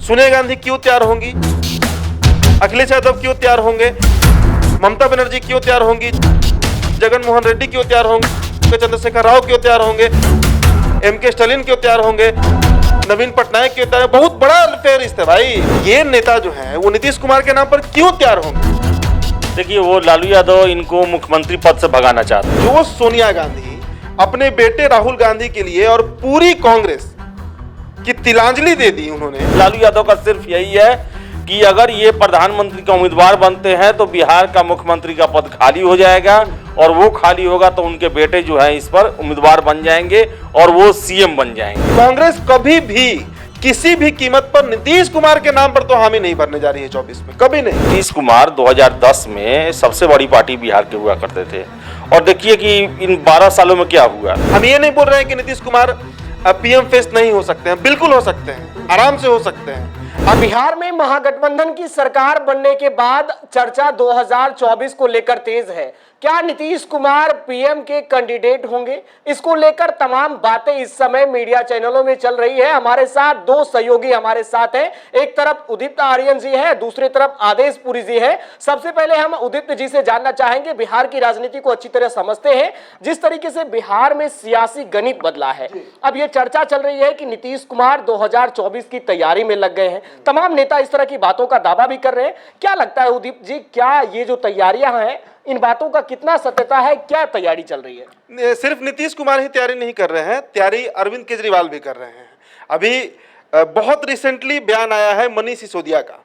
सोनिया गांधी क्यों तैयार होंगी, अखिलेश यादव क्यों तैयार होंगे, ममता बनर्जी क्यों तैयार होंगी, जगन मोहन रेड्डी क्यों तैयार होंगे, चंद्रशेखर राव क्यों तैयार होंगे, एमके स्टालिन क्यों तैयार होंगे, नवीन पटनायक क्यों तैयार, बहुत बड़ा फेहरिस्त है भाई। ये नेता जो है वो नीतीश कुमार के नाम पर क्यों तैयार होंगे? देखिए, वो लालू यादव इनको मुख्यमंत्री पद से भगाना चाहते हैं। जो सोनिया गांधी अपने बेटे राहुल गांधी के लिए और पूरी कांग्रेस की तिलांजलि दे दी उन्होंने। लालू यादव का सिर्फ यही है कि अगर ये प्रधानमंत्री का उम्मीदवार बनते हैं तो बिहार का मुख्यमंत्री का पद खाली हो जाएगा, और वो खाली होगा तो उनके बेटे जो है इस पर उम्मीदवार बन जाएंगे और वो सीएम बन जाएंगे। कांग्रेस कभी भी किसी भी कीमत पर नीतीश कुमार के नाम पर तो हामी नहीं भरने जा रही है 24 में, कभी नहीं। नीतीश कुमार 2010 में सबसे बड़ी पार्टी बिहार के हुआ करते थे, और देखिए कि इन 12 सालों में क्या हुआ। हम ये नहीं बोल रहे हैं कि नीतीश कुमार पीएम फेस नहीं हो सकते हैं, बिल्कुल हो सकते हैं, आराम से हो सकते हैं। अब बिहार में महागठबंधन की सरकार बनने के बाद चर्चा 2024 को लेकर तेज है। क्या नीतीश कुमार पीएम के कैंडिडेट होंगे? इसको लेकर तमाम बातें इस समय मीडिया चैनलों में चल रही है। हमारे साथ दो सहयोगी हमारे साथ हैं, एक तरफ उदित आर्यन जी है, दूसरी तरफ आदेश पुरी जी है। सबसे पहले हम उदित जी से जानना चाहेंगे, बिहार की राजनीति को अच्छी तरह समझते हैं, जिस तरीके से बिहार में सियासी गणित बदला है। अब ये चर्चा चल रही है कि नीतीश कुमार 2024 की तैयारी में लग गए हैं। तमाम नेता इस तरह की बातों का दावा भी कर रहे हैं। क्या लगता है उदित जी, क्या ये जो तैयारियां हैं, इन बातों का कितना सत्यता है? क्या तैयारी चल रही है? सिर्फ नीतीश कुमार ही तैयारी नहीं कर रहे हैं, तैयारी अरविंद केजरीवाल भी कर रहे हैं। अभी बहुत रिसेंटली बयान आया है मनीष सिसोदिया का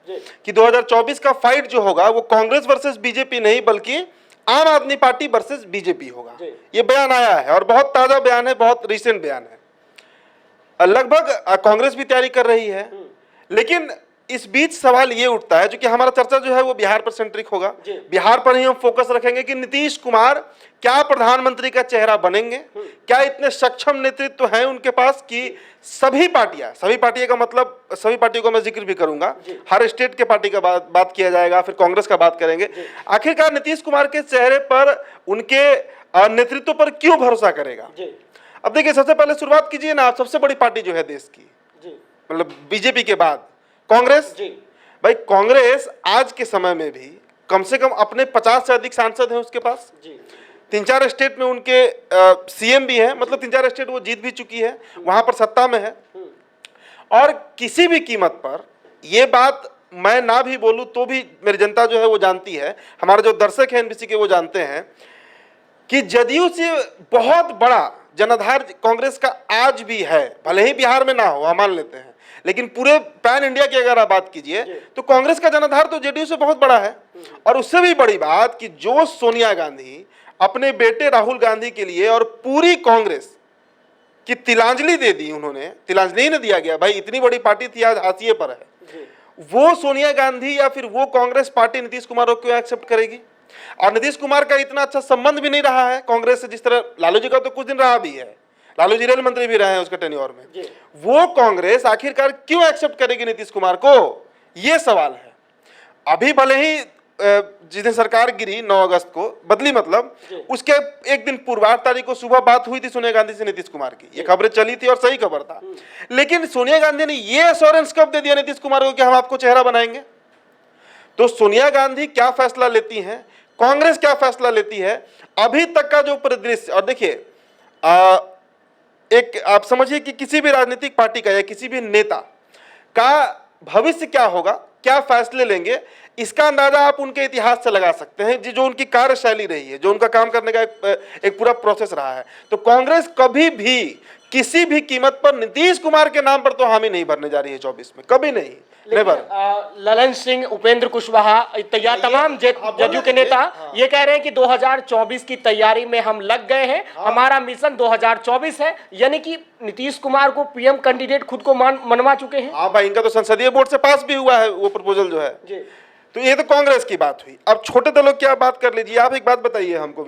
कि 2024 का फाइट जो होगा वो कांग्रेस वर्सेस बीजेपी नहीं बल्कि आम आदमी पार्टी वर्सेस बीजेपी होगा। ये बयान आया है और बहुत ताजा बयान है, बहुत रिसेंट बयान है। लगभग कांग्रेस भी तैयारी कर रही है, लेकिन इस बीच सवाल ये उठता है, जो कि हमारा चर्चा जो है वो बिहार पर सेंट्रिक होगा। बिहार पर ही हम फोकस रखेंगे कि नीतीश कुमार क्या प्रधानमंत्री का चेहरा बनेंगे, क्या इतने सक्षम नेतृत्व हैं उनके पास कि सभी पार्टियां का मतलब सभी पार्टियों का मैं जिक्र भी करूंगा, हर स्टेट के पार्टी का बात किया जाएगा, फिर कांग्रेस का बात करेंगे। आखिरकार नीतीश कुमार के चेहरे पर, उनके नेतृत्व पर क्यों भरोसा करेगा? अब देखिए, सबसे पहले शुरुआत कीजिए ना आप, सबसे बड़ी पार्टी जो है देश की, मतलब बीजेपी के बाद कांग्रेस। भाई कांग्रेस आज के समय में भी कम से कम अपने 50 से अधिक सांसद हैं उसके पास। 3-4 स्टेट में उनके सीएम भी हैं, मतलब 3-4 स्टेट वो जीत भी चुकी है, वहां पर सत्ता में है। और किसी भी कीमत पर, ये बात मैं ना भी बोलूं तो भी मेरी जनता जो है वो जानती है, हमारे जो दर्शक हैं एनबीसी के वो जानते हैं कि जदयू से बहुत बड़ा जनाधार कांग्रेस का आज भी है। भले ही बिहार में ना हो, हम मान लेते हैं, लेकिन पूरे पैन इंडिया की अगर आप बात कीजिए तो कांग्रेस का जनाधार तो जेडीयू से बहुत बड़ा है। और उससे भी बड़ी बात कि जो सोनिया गांधी अपने बेटे राहुल गांधी के लिए और पूरी कांग्रेस की तिलांजलि दे दी उन्होंने, तिलांजलि नहीं दिया गया भाई, इतनी बड़ी पार्टी थी आज हाशिए पर है, वो सोनिया गांधी या फिर वो कांग्रेस पार्टी नीतीश कुमार को क्यों एक्सेप्ट करेगी? और नीतीश कुमार का इतना अच्छा संबंध भी नहीं रहा है कांग्रेस से, जिस तरह लालू जी का तो कुछ दिन रहा भी है, लालू जी रेल मंत्री भी रहे हैं उसके टेन्योर में। वो कांग्रेस आखिरकार क्यों एक्सेप्ट करेगी नीतीश कुमार को, ये सवाल है। अभी भले ही जिस दिन सरकार गिरी 9 अगस्त को बदली, मतलब उसके एक दिन पूर्व 8 तारीख को सुबह बात हुई थी सोनिया गांधी से नीतीश कुमार की, ये खबरें चली थी और सही खबर था। लेकिन सोनिया गांधी ने ये एश्योरेंस कब दे दिया नीतीश कुमार को कि हम आपको चेहरा बनाएंगे? तो सोनिया गांधी क्या फैसला लेती हैं, कांग्रेस क्या फैसला लेती है, अभी तक का जो परिदृश्य, और देखिए एक आप समझिए कि किसी भी राजनीतिक पार्टी का या किसी भी नेता का भविष्य क्या होगा, क्या फैसले लेंगे, इसका अंदाजा आप उनके इतिहास से लगा सकते हैं, जो उनकी कार्यशैली रही है, जो उनका काम करने का एक पूरा प्रोसेस रहा है। तो कांग्रेस कभी भी किसी भी कीमत पर नीतीश कुमार के नाम पर तो हामी नहीं भरने जा रही है 24 में, कभी नहीं। ललन सिंह, उपेंद्र कुशवाहा, तमाम जदयू के नेता ये कह रहे हैं कि 2024 की तैयारी में हम लग गए हैं, हमारा मिशन 2024 है, यानी कि नीतीश कुमार को पीएम कैंडिडेट खुद को मनवा चुके हैं। हाँ भाई, इनका तो संसदीय बोर्ड से पास भी हुआ है वो प्रपोजल जो है। तो ये तो कांग्रेस की बात हुई। अब छोटे दलों की आप बात कर लीजिए। आप एक बात बताइए हमको,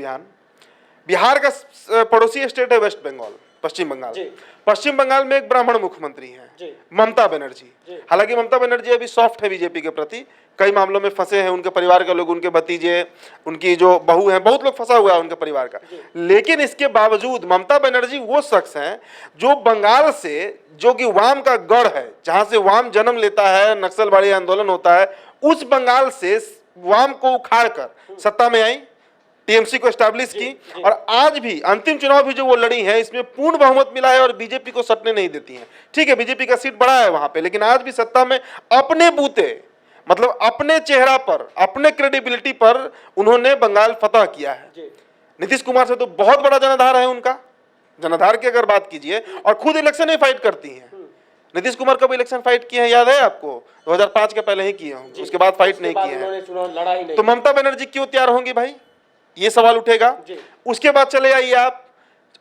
बिहार का पड़ोसी स्टेट है वेस्ट बंगाल, पश्चिम बंगाल। जी। पश्चिम बंगाल में एक ब्राह्मण मुख्यमंत्री हैं, जी। ममता बनर्जी। हालांकि ममता बनर्जी अभी सॉफ्ट है बीजेपी के प्रति, कई मामलों में फंसे हैं, उनके परिवार के लोग, उनके भतीजे, उनकी जो बहू हैं, बहुत लोग फंसा हुआ है उनके परिवार का। लेकिन इसके बावजूद ममता बनर्जी वो शख्स हैं जो बंगाल से, जो कि वाम का गढ़ है, जहां से वाम जन्म लेता है, नक्सलवादी आंदोलन होता है, उस बंगाल से वाम को उखाड़ कर सत्ता में आई, टीएमसी को एस्टैब्लिश की, और आज भी अंतिम चुनाव भी जो वो लड़ी है इसमें पूर्ण बहुमत मिला है और बीजेपी को सटने नहीं देती है। ठीक है, बीजेपी का सीट बड़ा है वहां पे, लेकिन आज भी सत्ता में अपने बूते, मतलब अपने चेहरा पर, अपने क्रेडिबिलिटी पर उन्होंने बंगाल फतह किया है। नीतीश कुमार से तो बहुत बड़ा जनाधार है उनका, जनाधार की अगर बात कीजिए, और खुद इलेक्शन ही फाइट करती हैं। नीतीश कुमार कब इलेक्शन फाइट किए हैं याद है आपको? 2005 के पहले ही किए होंगे, उसके बाद फाइट नहीं किए हैं। तो ममता बनर्जी क्यों तैयार होंगी भाई, ये सवाल उठेगा। उसके बाद चले आइए आप,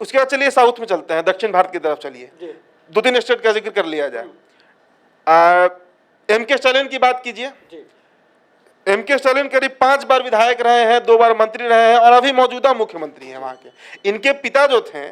उसके बाद चलिए साउथ में चलते हैं, दक्षिण भारत की तरफ चलिए। 2-3 स्टेट का जिक्र कर लिया जाए। एमके स्टालिन की बात कीजिए। एमके स्टालिन करीब 5 बार विधायक रहे हैं, 2 बार मंत्री रहे हैं, और अभी मौजूदा मुख्यमंत्री हैं वहां के। इनके पिता जो थे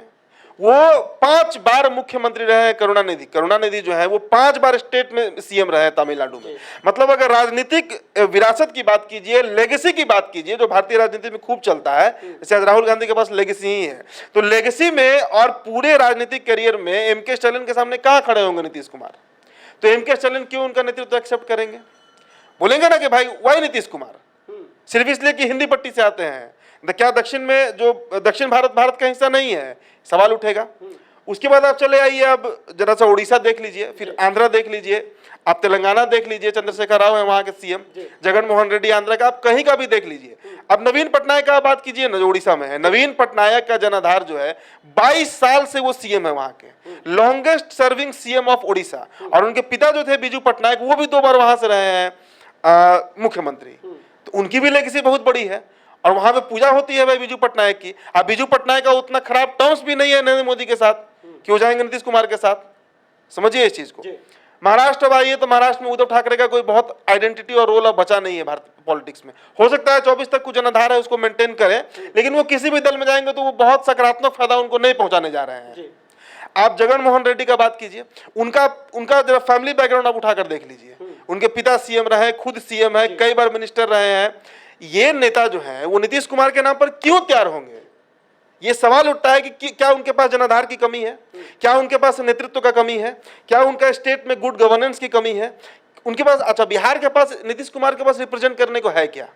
वो 5 बार मुख्यमंत्री रहे हैं, करुणानिधि। करुणानिधि जो है वो 5 बार स्टेट में सीएम रहे हैं तमिलनाडु में। मतलब अगर राजनीतिक विरासत की बात कीजिए, लेगेसी की बात कीजिए, जो भारतीय राजनीति में खूब चलता है, जैसे आज राहुल गांधी के पास लेगेसी ही है, तो लेगेसी में और पूरे राजनीतिक करियर में एमके स्टालिन के सामने कहां खड़े होंगे नीतीश कुमार? तो एमके स्टालिन क्यों उनका नेतृत्व एक्सेप्ट करेंगे? बोलेंगे ना कि भाई वाई नीतीश कुमार, सिर्फ इसलिए कि हिंदी पट्टी से आते हैं, क्या दक्षिण में जो दक्षिण भारत का हिस्सा नहीं है? सवाल उठेगा। उसके बाद आप चले आइए, अब जरा सा उड़ीसा देख लीजिए, फिर आंध्रा देख लीजिए, आप तेलंगाना देख लीजिए, चंद्रशेखर राव है वहां के सीएम, जगन मोहन रेड्डी आंध्रा का, आप कहीं का भी देख लीजिए। अब नवीन पटनायक का बात कीजिए ना, जो उड़ीसा में है, नवीन पटनायक का जनाधार जो है 22 साल से वो सीएम है वहां के, longest serving CM of Orissa. और उनके पिता जो थे बिजू पटनायक, वो भी 2 बार वहां से रहे हैं मुख्यमंत्री, तो उनकी भी लेगेसी बहुत बड़ी है। और वहां पे पूजा होती है भाई बिजू पटनायक की। अब बिजू पटनायक का उतना खराब टर्म्स भी नहीं है नरेंद्र मोदी के साथ, क्यों जाएंगे नीतीश कुमार के साथ? समझिए इस चीज को। महाराष्ट्र अब आइए, तो महाराष्ट्र में उद्धव ठाकरे का कोई बहुत आइडेंटिटी और रोल अब बचा नहीं है भारतीय पॉलिटिक्स में। हो सकता है 24 तक कुछ जनाधार है उसको मेंटेन करें, लेकिन वो किसी भी दल में जाएंगे तो वो बहुत सकारात्मक फायदा उनको नहीं पहुंचाने जा रहे हैं। आप जगन मोहन रेड्डी का बात कीजिए, उनका जरा फैमिली बैकग्राउंड आप उठाकर देख लीजिए। उनके पिता सीएम रहे, खुद सीएम है, कई बार मिनिस्टर रहे हैं। ये नेता जो है वो नीतीश कुमार के नाम पर क्यों तैयार होंगे? ये सवाल उठता है कि क्या उनके पास जनाधार की कमी है? क्या उनके पास नेतृत्व का कमी है? क्या उनका स्टेट में गुड गवर्नेंस की कमी है? उनके पास, अच्छा बिहार के पास, नीतीश कुमार के पास रिप्रेजेंट करने को है क्या?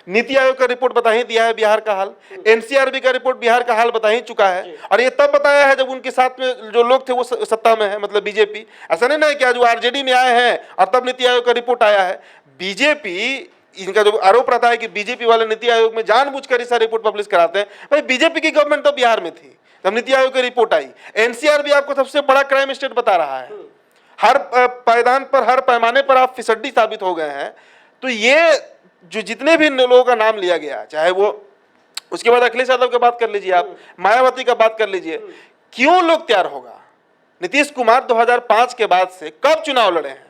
नीति आयोग का रिपोर्ट बता ही दिया है बिहार का हाल, एनसीआरबी का रिपोर्ट बिहार का हाल बता ही चुका है, और ये तब बताया है जब उनके साथ में जो लोग थे वो सत्ता में है, मतलब बीजेपी। ऐसा नहीं ना कि जो आरजेडी में आए हैं और तब नीति आयोग का रिपोर्ट आया है। बीजेपी, इनका जो आरोप रहता है कि बीजेपी वाले नीति आयोग में जानबूझकर ऐसा रिपोर्ट पब्लिश कराते हैं, भाई बीजेपी की गवर्नमेंट तो बिहार में थी जब नीति आयोग की रिपोर्ट आई। एनसीआरबी आपको सबसे बड़ा क्राइम स्टेट बता रहा है, हर पायदान पर, हर पैमाने पर आप फिसड्डी साबित हो गए हैं। तो ये जो जितने भी लोगों का नाम लिया गया, चाहे वो, उसके बाद अखिलेश यादव की बात कर लीजिए, आप मायावती का बात कर लीजिए, क्यों लोग तैयार होगा? नीतीश कुमार 2005 के बाद से कब चुनाव लड़े हैं?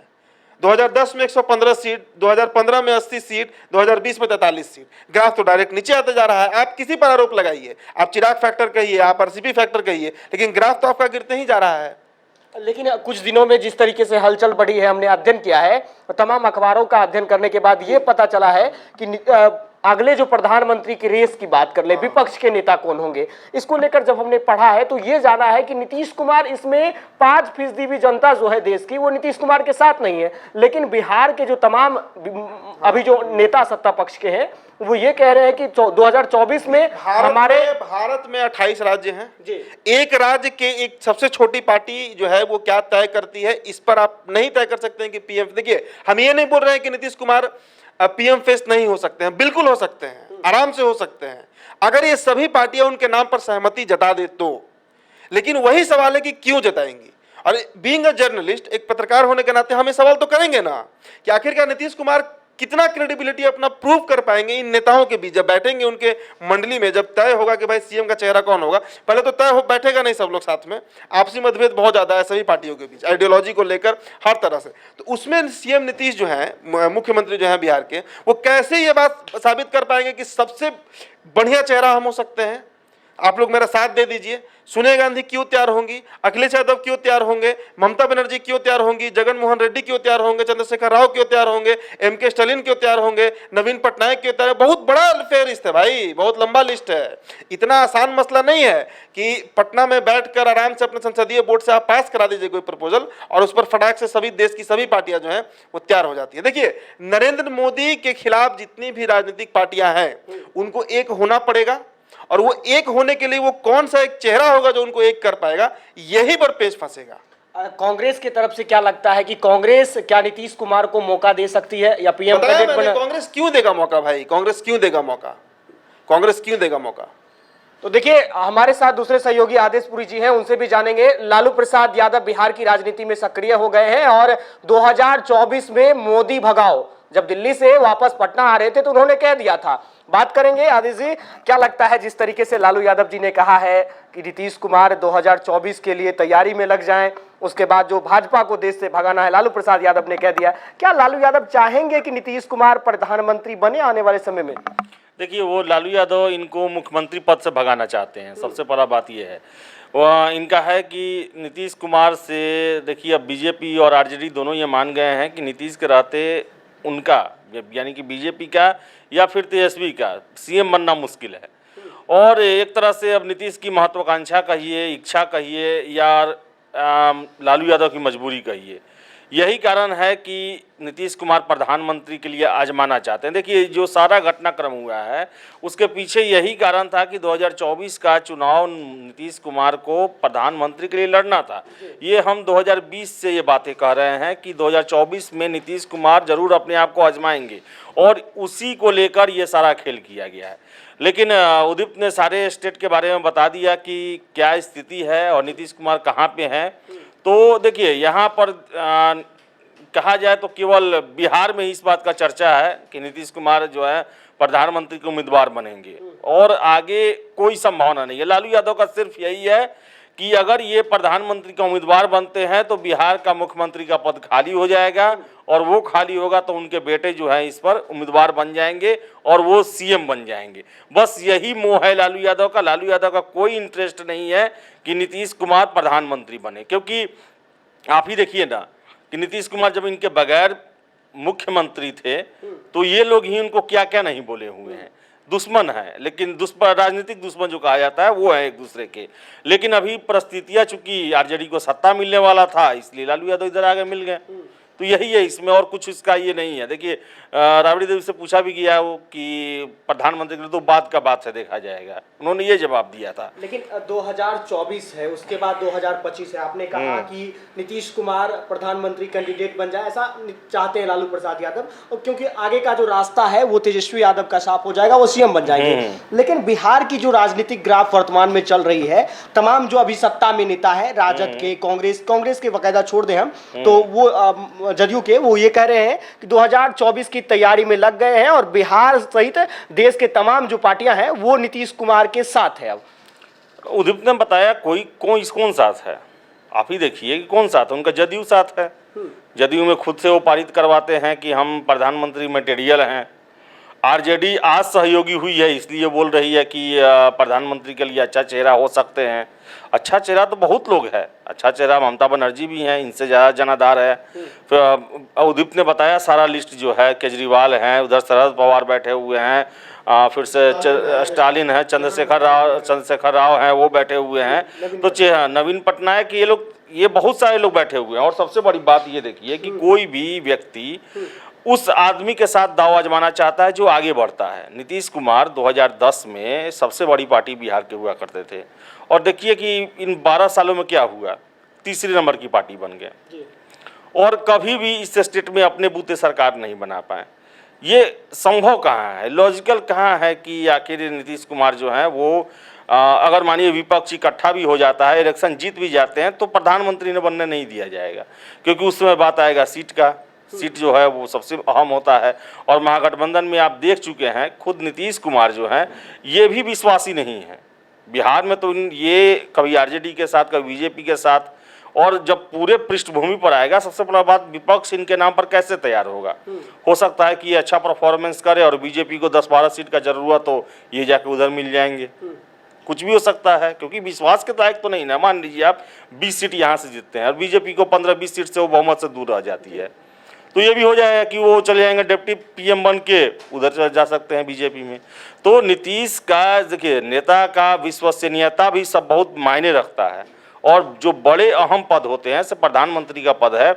2010 में 115 सीट, 2015 में 80 सीट, 2020 में 43 सीट। ग्राफ तो डायरेक्ट नीचे आता जा रहा है। आप किसी पर आरोप लगाइए, आप चिराग फैक्टर कहिए, आप आरसीपी फैक्टर कहिए, लेकिन ग्राफ तो आपका गिरते ही जा रहा है। लेकिन कुछ दिनों में जिस तरीके से हलचल बढ़ी है, हमने अध्ययन किया है, तमाम अखबारों का अध्ययन करने के बाद ये पता चला है कि अगले जो प्रधानमंत्री की रेस की बात कर ले, विपक्ष के नेता कौन होंगे, इसको लेकर जब हमने पढ़ा है तो ये जाना है कि नीतीश कुमार इसमें 5% भी जनता जो है देश की वो नीतीश कुमार के साथ नहीं है। लेकिन बिहार के जो तमाम अभी जो नेता सत्ता पक्ष के हैं वो ये कह रहे हैं कि 2024 में हमारे भारत में 28 राज्य हैं, एक राज्य के एक सबसे छोटी पार्टी जो है वो क्या तय करती है, इस पर आप नहीं तय कर सकते हैं कि पीएम। देखिए, हम ये नहीं बोल रहे हैं कि नीतीश कुमार पीएम फेस नहीं हो सकते हैं, बिल्कुल हो सकते हैं, आराम से हो सकते हैं, अगर ये सभी पार्टियां उनके नाम पर सहमति जता दे तो। लेकिन वही सवाल है कि क्यों जताएंगी। और बीइंग अ जर्नलिस्ट, एक पत्रकार होने के नाते हमें सवाल तो करेंगे ना कि आखिरकार नीतीश कुमार कितना क्रेडिबिलिटी अपना प्रूव कर पाएंगे इन नेताओं के बीच। जब बैठेंगे उनके मंडली में, जब तय होगा कि भाई सीएम का चेहरा कौन होगा, पहले तो तय हो बैठेगा नहीं सब लोग साथ में, आपसी मतभेद बहुत ज्यादा है सभी पार्टियों के बीच, आइडियोलॉजी को लेकर हर तरह से। तो उसमें सीएम नीतीश जो है, मुख्यमंत्री जो है बिहार के, वो कैसे ये बात साबित कर पाएंगे कि सबसे बढ़िया चेहरा हम हो सकते हैं, आप लोग मेरा साथ दे दीजिए। सोनिया गांधी क्यों तैयार होंगी, अखिलेश यादव क्यों तैयार होंगे, ममता बनर्जी क्यों तैयार होंगी, जगन मोहन रेड्डी क्यों तैयार होंगे, चंद्रशेखर राव क्यों तैयार होंगे, एमके स्टालिन क्यों तैयार होंगे, नवीन पटनायक क्यों तैयार। बहुत बड़ा फेहरिस्त है भाई, बहुत लंबा लिस्ट है। इतना आसान मसला नहीं है कि पटना में बैठकर आराम से अपने संसदीय बोर्ड से आप पास करा दीजिए कोई प्रपोजल और उस पर फटाक से सभी देश की सभी पार्टियां जो हैं वो तैयार हो जाती है। देखिए, नरेंद्र मोदी के खिलाफ जितनी भी राजनीतिक पार्टियां हैं उनको एक होना पड़ेगा, और वो एक होने के लिए वो कौन सा एक चेहरा होगा जो उनको एक कर पाएगा, यही पर पेच फंसेगा। कांग्रेस की तरफ से क्या लगता है कि कांग्रेस क्या नीतीश कुमार को मौका दे सकती है या पीएम कैंडिडेट बना? कांग्रेस क्यों देगा मौका भाई, कांग्रेस क्यों देगा मौका, कांग्रेस क्यों देगा मौका? तो देखिए, हमारे साथ दूसरे सहयोगी आदेशपुरी जी हैं, उनसे भी जानेंगे। लालू प्रसाद यादव बिहार की राजनीति में सक्रिय हो गए हैं और 2024 में मोदी भगाओ, जब दिल्ली से वापस पटना आ रहे थे तो उन्होंने कह दिया था। बात करेंगे आदिश जी, क्या लगता है जिस तरीके से लालू यादव जी ने कहा है कि नीतीश कुमार 2024 के लिए तैयारी में लग जाएं, उसके बाद जो भाजपा को देश से भगाना है लालू प्रसाद यादव ने कह दिया, क्या लालू यादव चाहेंगे कि नीतीश कुमार प्रधानमंत्री बने आने वाले समय में? देखिए, वो लालू यादव इनको मुख्यमंत्री पद से भगाना चाहते हैं। सबसे बड़ा बात ये है, वह इनका है कि नीतीश कुमार से, देखिए अब बीजेपी और आरजेडी दोनों ये मान गए हैं कि नीतीश के रहते उनका, यानी कि बीजेपी का या फिर तेजस्वी का सीएम बनना मुश्किल है। और एक तरह से अब नीतीश की महत्वाकांक्षा कहिए, इच्छा कहिए या लालू यादव की मजबूरी कहिए, यही कारण है कि नीतीश कुमार प्रधानमंत्री के लिए आजमाना चाहते हैं। देखिए, जो सारा घटनाक्रम हुआ है उसके पीछे यही कारण था कि 2024 का चुनाव नीतीश कुमार को प्रधानमंत्री के लिए लड़ना था। ये हम 2020 से ये बातें कह रहे हैं कि 2024 में नीतीश कुमार जरूर अपने आप को आजमाएंगे और उसी को लेकर ये सारा खेल किया गया है। लेकिन उदित ने सारे स्टेट के बारे में बता दिया कि क्या स्थिति है और नीतीश कुमार कहाँ पे हैं। तो देखिए, यहाँ पर कहा जाए तो केवल बिहार में इस बात का चर्चा है कि नीतीश कुमार जो है प्रधानमंत्री के उम्मीदवार बनेंगे और आगे कोई संभावना नहीं है। लालू यादव का सिर्फ यही है कि अगर ये प्रधानमंत्री का उम्मीदवार बनते हैं तो बिहार का मुख्यमंत्री का पद खाली हो जाएगा और वो खाली होगा तो उनके बेटे जो हैं इस पर उम्मीदवार बन जाएंगे और वो सीएम बन जाएंगे। बस यही मोह है लालू यादव का। लालू यादव का कोई इंटरेस्ट नहीं है कि नीतीश कुमार प्रधानमंत्री बने, क्योंकि आप ही देखिए ना कि नीतीश कुमार जब इनके बगैर मुख्यमंत्री थे तो ये लोग ही उनको क्या क्या नहीं बोले हुए हैं। दुश्मन है, लेकिन राजनीतिक दुश्मन जो कहा जाता है वो है एक दूसरे के। लेकिन अभी परिस्थितियां, चूंकि आरजेडी को सत्ता मिलने वाला था इसलिए लालू यादव इधर आगे मिल गए, तो यही है इसमें, और कुछ इसका ये नहीं है। देखिए, राबड़ी देवी से पूछा भी गया वो कि प्रधानमंत्री के लिए तो बाद का बात से देखा जाएगा, उन्होंने ये जवाब दिया था। लेकिन 2024 है, उसके बाद 2025 है, आपने कहा कि नीतीश कुमार प्रधानमंत्री कैंडिडेट बन जाए, ऐसा चाहते हैं लालू प्रसाद यादव, और क्योंकि आगे का जो रास्ता है वो तेजस्वी यादव का साफ हो जाएगा, वो सीएम बन जाएंगे। लेकिन बिहार की जो राजनीतिक ग्राफ वर्तमान में चल रही है, तमाम जो अभी सत्ता में नेता है राजद के, कांग्रेस के बाकायदा छोड़ दें हम तो वो जदयू के, वो ये कह रहे हैं कि 2024 की तैयारी में लग गए हैं और बिहार सहित देश के तमाम जो पार्टियां हैं वो नीतीश कुमार के साथ है। अब उदित ने बताया कौन साथ है, आप ही देखिए कि कौन साथ है, उनका जदयू साथ है। जदयू में खुद से वो पारित करवाते हैं कि हम प्रधानमंत्री मटेरियल हैं। आरजेडी आज सहयोगी हुई है इसलिए बोल रही है कि प्रधानमंत्री के लिए अच्छा चेहरा हो सकते हैं। अच्छा चेहरा तो बहुत लोग है, अच्छा चेहरा ममता बनर्जी भी हैं, इनसे ज़्यादा जनाधार है। फिर उदित ने बताया सारा लिस्ट जो है, केजरीवाल हैं, उधर शरद पवार बैठे हुए हैं, फिर से स्टालिन है, चंद्रशेखर राव हैं वो बैठे हुए हैं, तो नवीन पटनायक, ये बहुत सारे लोग बैठे हुए हैं। और सबसे बड़ी बात ये देखिए कि कोई भी व्यक्ति उस आदमी के साथ दाव आजमाना चाहता है जो आगे बढ़ता है। नीतीश कुमार 2010 में सबसे बड़ी पार्टी बिहार के हुआ करते थे और देखिए कि इन 12 सालों में क्या हुआ, तीसरे नंबर की पार्टी बन गए और कभी भी इस स्टेट में अपने बूते सरकार नहीं बना पाए। ये संभव कहाँ है, लॉजिकल कहाँ है कि आखिर नीतीश कुमार जो है वो अगर मानिए विपक्ष इकट्ठा भी हो जाता है, इलेक्शन जीत भी जाते हैं तो प्रधानमंत्री ने बनने नहीं दिया जाएगा, क्योंकि उस समय बात आएगा सीट जो है वो सबसे अहम होता है। और महागठबंधन में आप देख चुके हैं, खुद नीतीश कुमार जो हैं ये भी विश्वासी नहीं है। बिहार में तो ये कभी आरजेडी के साथ, कभी बीजेपी के साथ, और जब पूरे पृष्ठभूमि पर आएगा, सबसे बड़ा बात विपक्ष इनके नाम पर कैसे तैयार होगा। हो सकता है कि ये अच्छा परफॉर्मेंस करे और बीजेपी को 10-12 सीट का जरूरत हो, ये जाके उधर मिल जाएंगे। कुछ भी हो सकता है, क्योंकि विश्वास के लायक तो नहीं ना। मान लीजिए आप 20 सीट यहाँ से जीतते हैं और बीजेपी को 15-20 सीट से वो बहुमत से दूर रह जाती है, तो ये भी हो जाएगा कि वो चले जाएंगे डिप्टी पीएम बन के, उधर चले जा सकते हैं बीजेपी में। तो नीतीश का देखिए, नेता का विश्वसनीयता भी सब बहुत मायने रखता है, और जो बड़े अहम पद होते हैं, जैसे प्रधानमंत्री का पद है,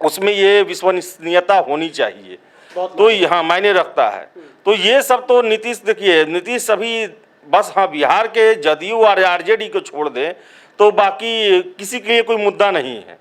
उसमें ये विश्वसनीयता होनी चाहिए, तो यहाँ मायने रखता है। तो ये सब तो नीतीश, देखिए नीतीश अभी बस हाँ बिहार के जदयू और आरजेडी को छोड़ दें तो बाकी किसी के लिए कोई मुद्दा नहीं है।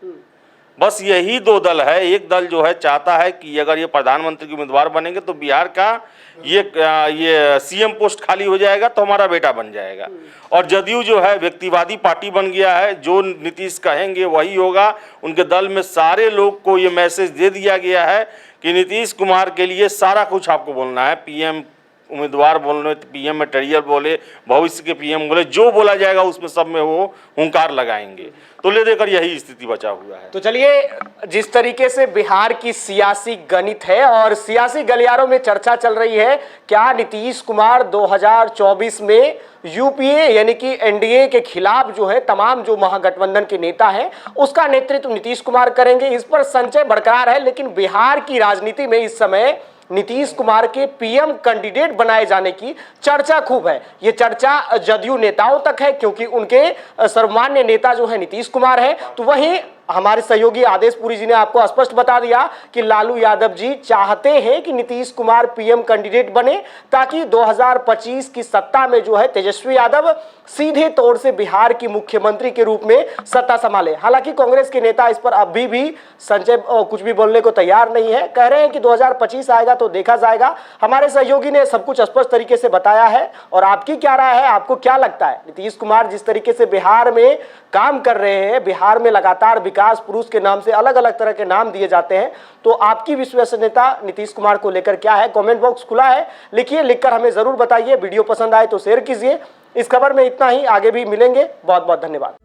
बस यही दो दल है। एक दल जो है चाहता है कि अगर ये प्रधानमंत्री के उम्मीदवार बनेंगे तो बिहार का ये सीएम पोस्ट खाली हो जाएगा, तो हमारा बेटा बन जाएगा। और जदयू जो है व्यक्तिवादी पार्टी बन गया है, जो नीतीश कहेंगे वही होगा। उनके दल में सारे लोग को ये मैसेज दे दिया गया है कि नीतीश कुमार के लिए सारा कुछ आपको बोलना है। पीएम उम्मीदवार बोलने तो पीएम मटेरियल बोले, भविष्य के पीएम बोले, जो बोला जाएगा उसमें सब में वो हुंकार लगाएंगे। तो ले देकर यही स्थिति बचा हुआ है। तो चलिए, जिस तरीके से बिहार की सियासी गणित है और सियासी गलियारों में चर्चा चल रही है, क्या नीतीश कुमार 2024 में यूपीए यानी कि एनडीए के खिलाफ जो है तमाम जो महागठबंधन के नेता हैं उसका नेतृत्व नीतीश कुमार करेंगे, इस पर संशय बरकरार है। लेकिन बिहार की राजनीति में इस समय नीतीश कुमार के पीएम कैंडिडेट बनाए जाने की चर्चा खूब है। ये चर्चा जदयू नेताओं तक है, क्योंकि उनके सर्वमान्य नेता जो है नीतीश कुमार है। तो वहीं हमारे सहयोगी आदेश पुरी जी ने आपको स्पष्ट बता दिया कि लालू यादव जी चाहते हैं कि नीतीश कुमार पीएम कैंडिडेट बने, ताकि 2025 की सत्ता में जो है तेजस्वी यादव सीधे तौर से बिहार की मुख्यमंत्री के रूप में सत्ता संभाले। हालांकि कांग्रेस के नेता इस पर अभी भी संजय कुछ भी बोलने को तैयार नहीं है, कह रहे हैं कि 2025 आएगा तो देखा जाएगा। हमारे सहयोगी ने सब कुछ स्पष्ट तरीके से बताया है। और आपकी क्या राय है, आपको क्या लगता है? नीतीश कुमार जिस तरीके से बिहार में काम कर रहे हैं, बिहार में लगातार विकास पुरुष के नाम से अलग अलग तरह के नाम दिए जाते हैं, तो आपकी विश्वसनीयता नीतीश कुमार को लेकर क्या है? कमेंट बॉक्स खुला है, लिखिए, लिखकर हमें जरूर बताइए। वीडियो पसंद आए तो शेयर कीजिए। इस खबर में इतना ही, आगे भी मिलेंगे। बहुत बहुत धन्यवाद।